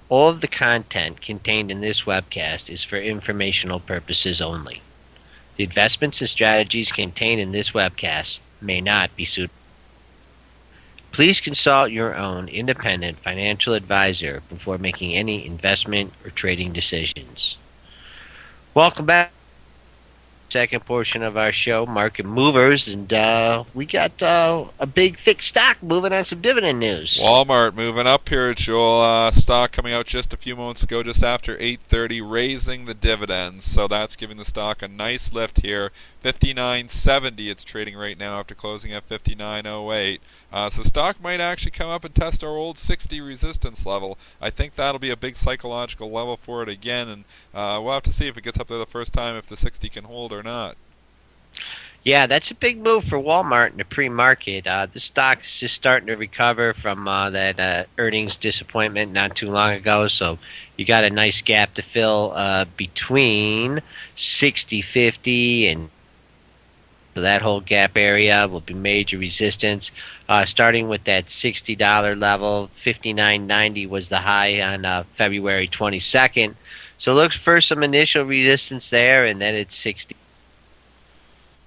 All of the content contained in this webcast is for informational purposes only. The investments and strategies contained in this webcast may not be suitable. Please consult your own independent financial advisor before making any investment or trading decisions. Welcome back. Second portion of our show, Market Movers, and we got a big, thick stock moving on some dividend news. Walmart moving up here, Joel. Stock coming out just a few moments ago, just after 8:30, raising the dividends. So that's giving the stock a nice lift here. 59.70 it's trading right now after closing at 59.08. So stock might actually come up and test our old 60 resistance level. I think that'll be a big psychological level for it again, and we'll have to see if it gets up there the first time, if the 60 can hold or not. Yeah, that's a big move for Walmart in the pre-market. The stock is just starting to recover from that earnings disappointment not too long ago. So you got a nice gap to fill between 60.50 and so that whole gap area will be major resistance. Starting with that $60 level, 59.90 was the high on February 22nd. So look for some initial resistance there, and then it's 60.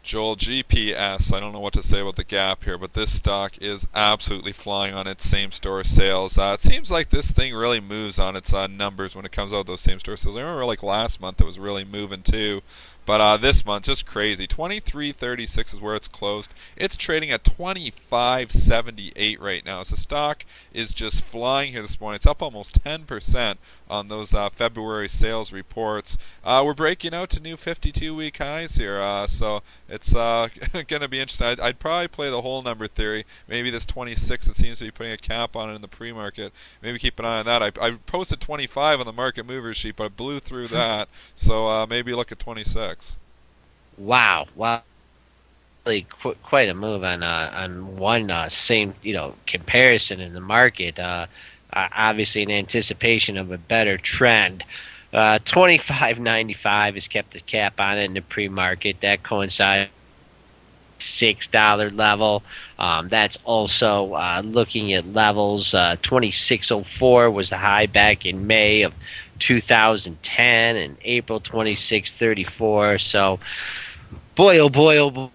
Joel, GPS, I don't know what to say about the gap here, but this stock is absolutely flying on its same-store sales. It seems like this thing really moves on its numbers when it comes out with those same-store sales. I remember like last month it was really moving too. But this month, just crazy. 23.36 is where it's closed. It's trading at 25.78 right now. So stock is just flying here this morning. It's up almost 10% on those February sales reports. We're breaking out to new 52-week highs here. So it's going to be interesting. I'd probably play the whole number theory. Maybe this 26 that seems to be putting a cap on it in the pre-market. Maybe keep an eye on that. I posted 25 on the market movers sheet, but I blew through that. So maybe look at 26. Wow, really quite a move on one same comparison in the market. Obviously, in anticipation of a better trend. 25.95 has kept the cap on it in the pre-market. That coincides $6 level. That's also looking at levels. 26.04 was the high back in May of 2010 and April 26.34. So, boy, oh boy, oh boy.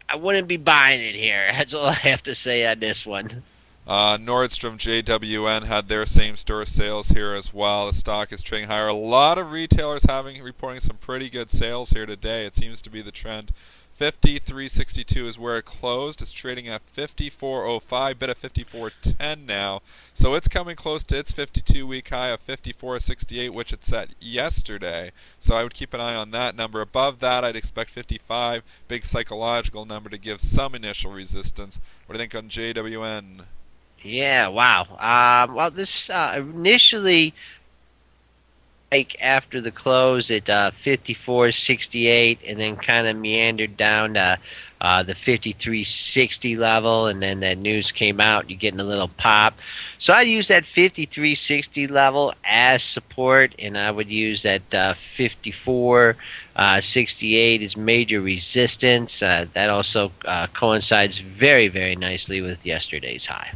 I wouldn't be buying it here. That's all I have to say on this one. Nordstrom JWN had their same-store sales here as well. The stock is trading higher. A lot of retailers reporting some pretty good sales here today. It seems to be the trend. 53.62 is where it closed. It's trading at 54.05, bid at 54.10 now. So it's coming close to its 52-week high of 54.68, which it set yesterday. So I would keep an eye on that number. Above that, I'd expect 55, big psychological number to give some initial resistance. What do you think on JWN? Yeah, wow. Well, this initially, like after the close at 54.68, and then kind of meandered down to the 53.60 level, and then that news came out. You're getting a little pop. So I'd use that 53.60 level as support, and I would use that 54.68 as major resistance. That also coincides very, very nicely with yesterday's high.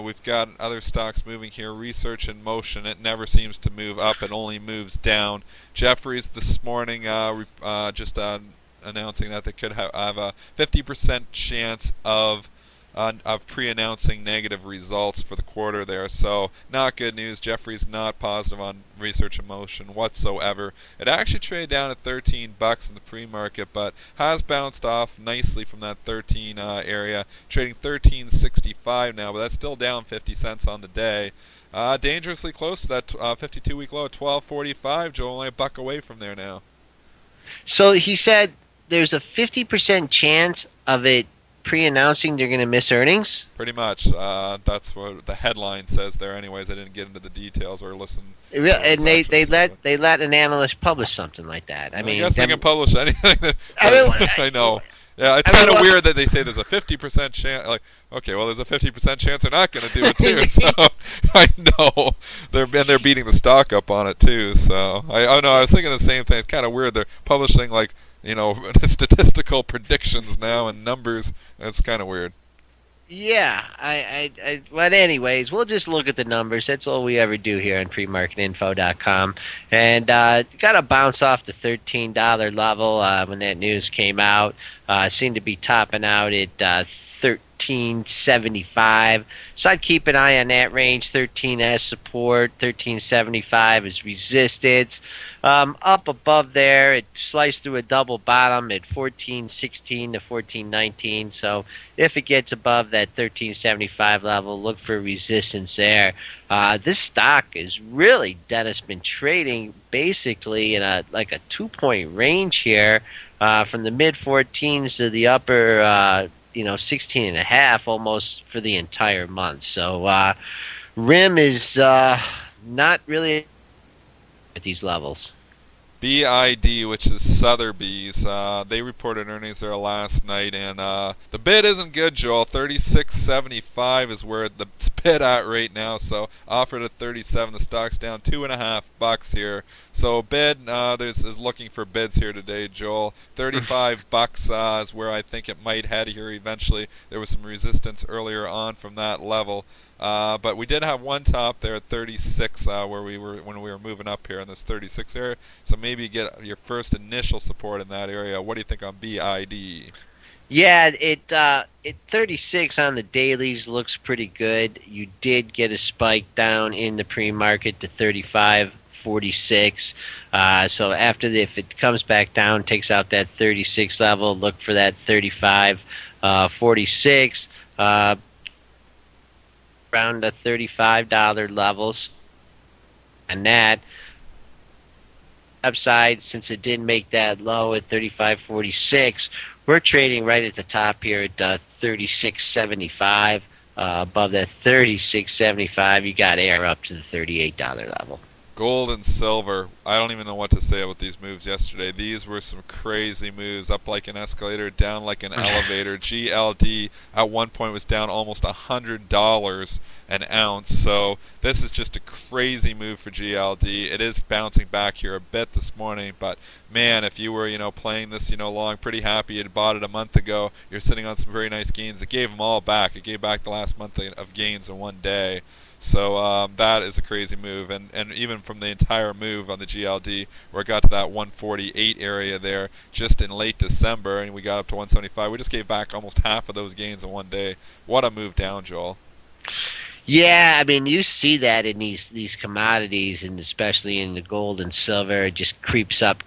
We've got other stocks moving here. Research in Motion. It never seems to move up. It only moves down. Jefferies this morning just announcing that they could have a 50% chance of pre-announcing negative results for the quarter there. So not good news. Jefferies not positive on Research in Motion whatsoever. It actually traded down at $13 in the pre-market, but has bounced off nicely from that 13 area, trading $13.65 now, but that's still down 50 cents on the day. Dangerously close to that 52-week low, $12.45. Joe, only a buck away from there now. So he said there's a 50% chance of it pre-announcing they're going to miss earnings? Pretty much. That's what the headline says there. Anyways, I didn't get into the details or listen. And they let an analyst publish something like that. I mean, I guess they can publish anything. I know. Yeah, it's kind of weird that they say there's a 50% chance. Like, okay, well, there's a 50% chance they're not going to do it too. So I know they're beating the stock up on it too. So I know I was thinking the same thing. It's kind of weird they're publishing statistical predictions now and numbers. It's kind of weird. Yeah, but anyways, we'll just look at the numbers. That's all we ever do here on premarketinfo.com. And got to bounce off the $13 level when that news came out. Seemed to be topping out at 13.75. So I'd keep an eye on that range. 13 as support, 13.75 is resistance. Up above there, it sliced through a double bottom at 14.16 to 14.19. So if it gets above that 13.75 level, look for resistance there. This stock is really, Dennis, been trading basically in a 2 point range here, from the mid 14s to the upper 16 and a half almost for the entire month. So RIM is not really at these levels. BID, which is Sotheby's, they reported earnings there last night, and the bid isn't good, Joel. 36.75 is where it's bid at right now. So offered at 37, the stock's down $2.50 here. So bid is looking for bids here today, Joel. $35 is where I think it might head here eventually. There was some resistance earlier on from that level. But we did have one top there at 36 where we were when we were moving up here in this 36 area. So maybe you get your first initial support in that area. What do you think on BID? Yeah, it 36 on the dailies looks pretty good. You did get a spike down in the pre-market to 35.46. So after if it comes back down, takes out that 36 level, look for that 35.46. Around the $35 levels, and that upside, since it didn't make that low at 35.46, we're trading right at the top here at 36.75. Above that 36.75, you got air up to the $38 level. Gold and silver. I don't even know what to say about these moves yesterday. These were some crazy moves. Up like an escalator, down like an elevator. GLD at one point was down almost $100 an ounce. So this is just a crazy move for GLD. It is bouncing back here a bit this morning, but man, if you were playing this long, pretty happy you'd bought it a month ago, you're sitting on some very nice gains. It gave them all back. It gave back the last month of gains in one day. So that is a crazy move, and even from the entire move on the GLD, where it got to that 148 area there just in late December, and we got up to 175, we just gave back almost half of those gains in one day. What a move down, Joel. Yeah, I mean, you see that in these commodities, and especially in the gold and silver, it just creeps up,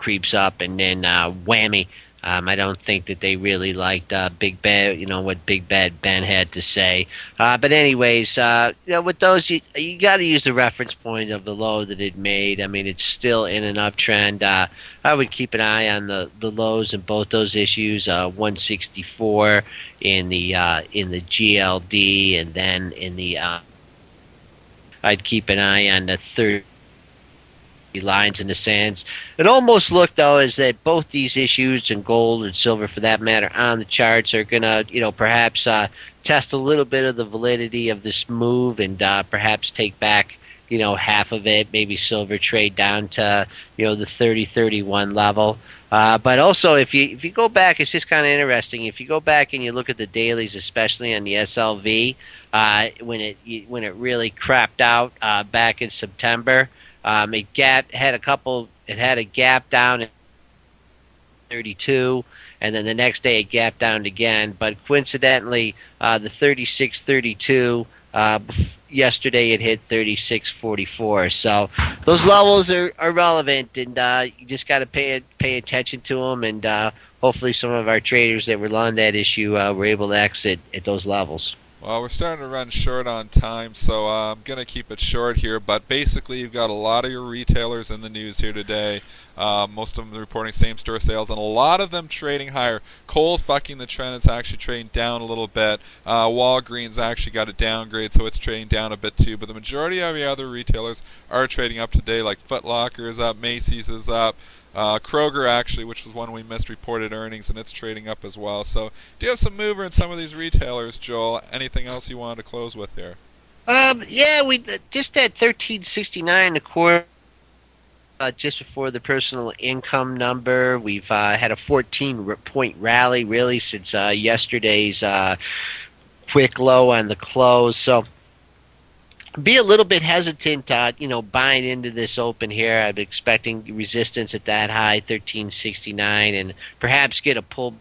and then whammy. I don't think that they really liked Big Ben, what Big Bad Ben had to say. But anyways, with those, you got to use the reference point of the low that it made. I mean, it's still in an uptrend. I would keep an eye on the lows in both those issues. 164 in the GLD, and then in the I'd keep an eye on the 30 lines in the sands. It almost looked, though, as that both these issues, and gold and silver for that matter, on the charts are going to, perhaps test a little bit of the validity of this move, and perhaps take back, half of it. Maybe silver trade down to, the 30-31 level. But also, if you go back, it's just kind of interesting. If you go back and you look at the dailies, especially on the SLV, when it really crapped out back in September. It had a gap down at 32, and then the next day it gapped down again. But coincidentally, the 36.32, yesterday it hit 36.44. So those levels are relevant, and you just got to pay attention to them. And hopefully, some of our traders that were on that issue were able to exit at those levels. Well, we're starting to run short on time, so I'm going to keep it short here. But basically, you've got a lot of your retailers in the news here today. Most of them reporting same-store sales, and a lot of them trading higher. Kohl's bucking the trend. It's actually trading down a little bit. Walgreens actually got a downgrade, so it's trading down a bit too. But the majority of the other retailers are trading up today, like Foot Locker is up, Macy's is up. Kroger, actually, which was one we missed, reported earnings, and it's trading up as well. So do you have some mover in some of these retailers, Joel? Anything else you wanted to close with here? Yeah, we just at 13.69 a quarter. Just before the personal income number, we've had a 14-point rally really since yesterday's quick low on the close. So be a little bit hesitant, buying into this open here. I'm expecting resistance at that high, 1369, and perhaps get a pull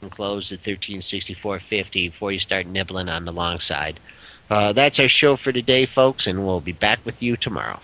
and close at 1364.50 before you start nibbling on the long side. That's our show for today, folks, and we'll be back with you tomorrow.